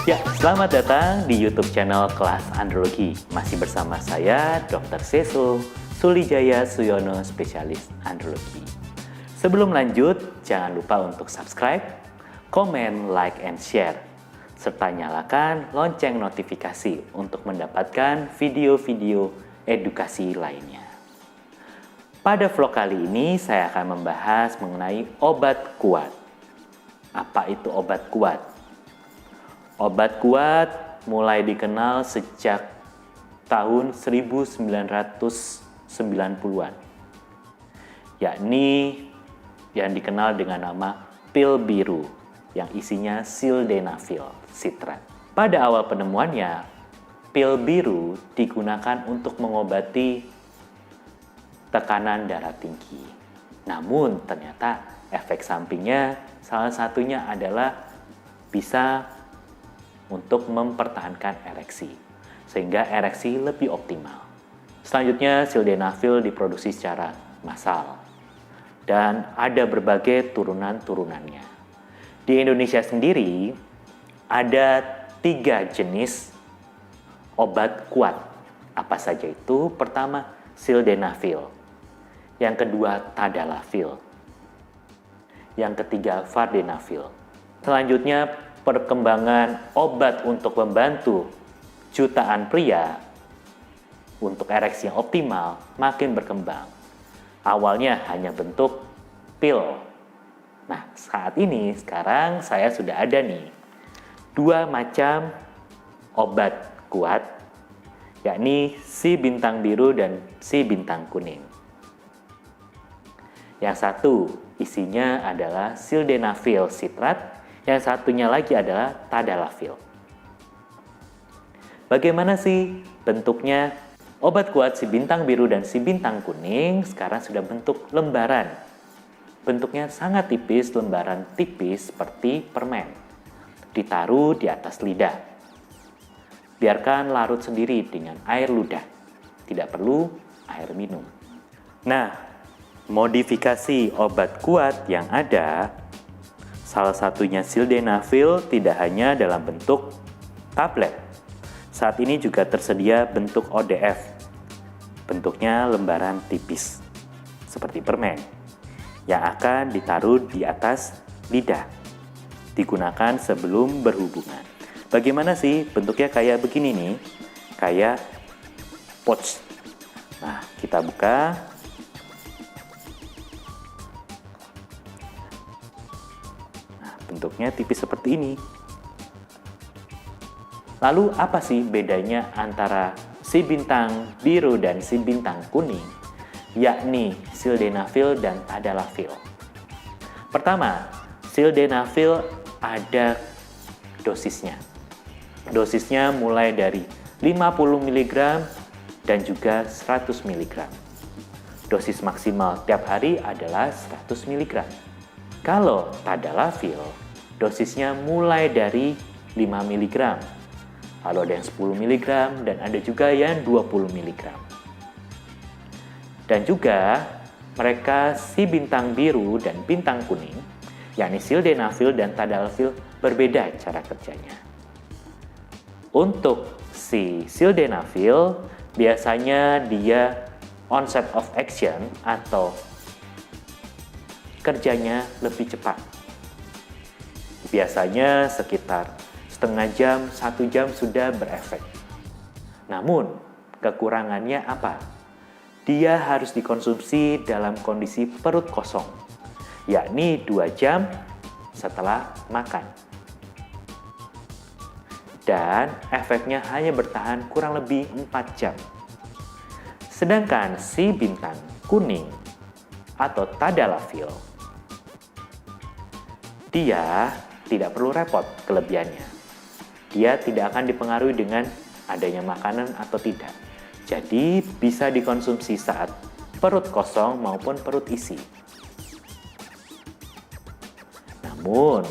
Ya, selamat datang di YouTube channel Kelas Andrologi. Masih bersama saya, Dr. Seso Sulijaya Suyono, spesialis andrologi. Sebelum lanjut, jangan lupa untuk subscribe, komen, like, and share, serta nyalakan lonceng notifikasi untuk mendapatkan video-video edukasi lainnya. Pada vlog kali ini, saya akan membahas mengenai obat kuat. Apa itu obat kuat? Obat kuat mulai dikenal sejak tahun 1990-an, yakni yang dikenal dengan nama pil biru yang isinya sildenafil sitrat. Pada awal penemuannya, pil biru digunakan untuk mengobati tekanan darah tinggi. Namun ternyata efek sampingnya salah satunya adalah bisa untuk mempertahankan ereksi, sehingga ereksi lebih optimal. Selanjutnya, sildenafil diproduksi secara massal, dan ada berbagai turunan-turunannya. Di Indonesia sendiri, ada 3 jenis obat kuat. Apa saja itu? Pertama, sildenafil. Yang kedua, tadalafil. Yang ketiga, vardenafil. Selanjutnya, perkembangan obat untuk membantu jutaan pria untuk ereksi yang optimal makin berkembang. Awalnya hanya bentuk pil. Nah, sekarang saya sudah ada nih 2 macam obat kuat, yakni si bintang biru dan si bintang kuning. Yang satu isinya adalah sildenafil sitrat, yang satunya lagi adalah tadalafil. Bagaimana sih bentuknya? Obat kuat si bintang biru dan si bintang kuning sekarang sudah bentuk lembaran. Bentuknya sangat tipis, lembaran tipis seperti permen. Ditaruh di atas lidah. Biarkan larut sendiri dengan air ludah. Tidak perlu air minum. Nah, modifikasi obat kuat yang ada, salah satunya sildenafil, tidak hanya dalam bentuk tablet. Saat ini juga tersedia bentuk ODF. Bentuknya lembaran tipis, seperti permen, yang akan ditaruh di atas lidah. Digunakan sebelum berhubungan. Bagaimana sih bentuknya? Kayak begini nih, kayak pouch. Nah, kita buka. Bentuknya tipis seperti ini. Lalu apa sih bedanya antara si bintang biru dan si bintang kuning, yakni sildenafil dan tadalafil? Pertama, sildenafil ada dosisnya. Dosisnya mulai dari 50 mg dan juga 100 mg. Dosis maksimal tiap hari adalah 100 mg. Kalau tadalafil, dosisnya mulai dari 5 mg, lalu ada yang 10 mg, dan ada juga yang 20 mg. Dan juga mereka si bintang biru dan bintang kuning, yakni sildenafil dan tadalafil, berbeda cara kerjanya. Untuk si sildenafil, biasanya dia onset of action atau kerjanya lebih cepat. Biasanya sekitar setengah jam, 1 jam sudah berefek. Namun, kekurangannya apa? Dia harus dikonsumsi dalam kondisi perut kosong, yakni 2 jam setelah makan. Dan efeknya hanya bertahan kurang lebih 4 jam. Sedangkan si bintang kuning atau tadalafil, dia tidak perlu repot kelebihannya. Dia tidak akan dipengaruhi dengan adanya makanan atau tidak. Jadi bisa dikonsumsi saat perut kosong maupun perut isi. Namun,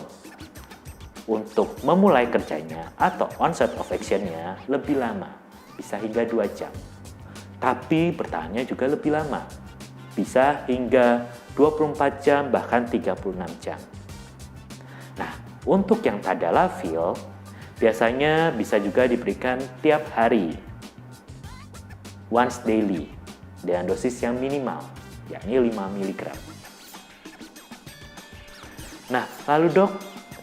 untuk memulai kerjanya atau onset of action-nya lebih lama, bisa hingga 2 jam. Tapi bertahannya juga lebih lama, bisa hingga 24 jam bahkan 36 jam. Nah, untuk yang tadalafil, Biasanya bisa juga diberikan tiap hari, once daily, dengan dosis yang minimal, yakni 5 mg. Nah, lalu dok,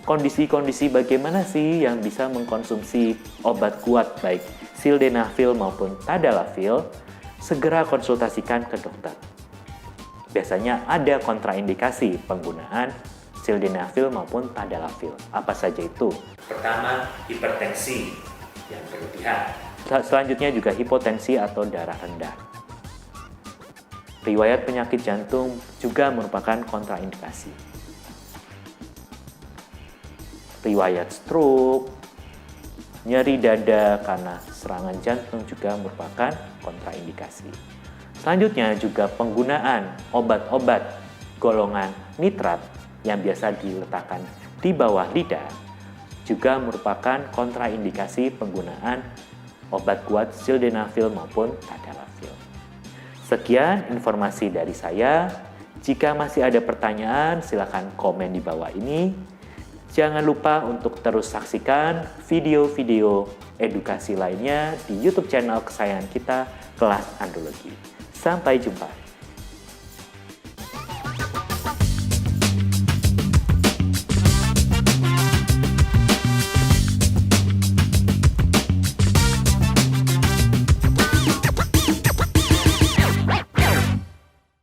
kondisi-kondisi bagaimana sih yang bisa mengkonsumsi obat kuat baik sildenafil maupun tadalafil? Segera konsultasikan ke dokter. Biasanya ada kontraindikasi penggunaan sildenafil maupun tadalafil. Apa saja itu? Pertama, hipertensi yang berlebihan. Selanjutnya juga hipotensi atau darah rendah. Riwayat penyakit jantung juga merupakan kontraindikasi. Riwayat stroke, nyeri dada karena serangan jantung juga merupakan kontraindikasi. Selanjutnya juga penggunaan obat-obat golongan nitrat yang biasa diletakkan di bawah lidah juga merupakan kontraindikasi penggunaan obat kuat sildenafil maupun tadalafil. Sekian informasi dari saya. Jika masih ada pertanyaan, silakan komen di bawah ini. Jangan lupa untuk terus saksikan video-video edukasi lainnya di YouTube channel kesayangan kita, Kelas Andrologi. Sampai jumpa.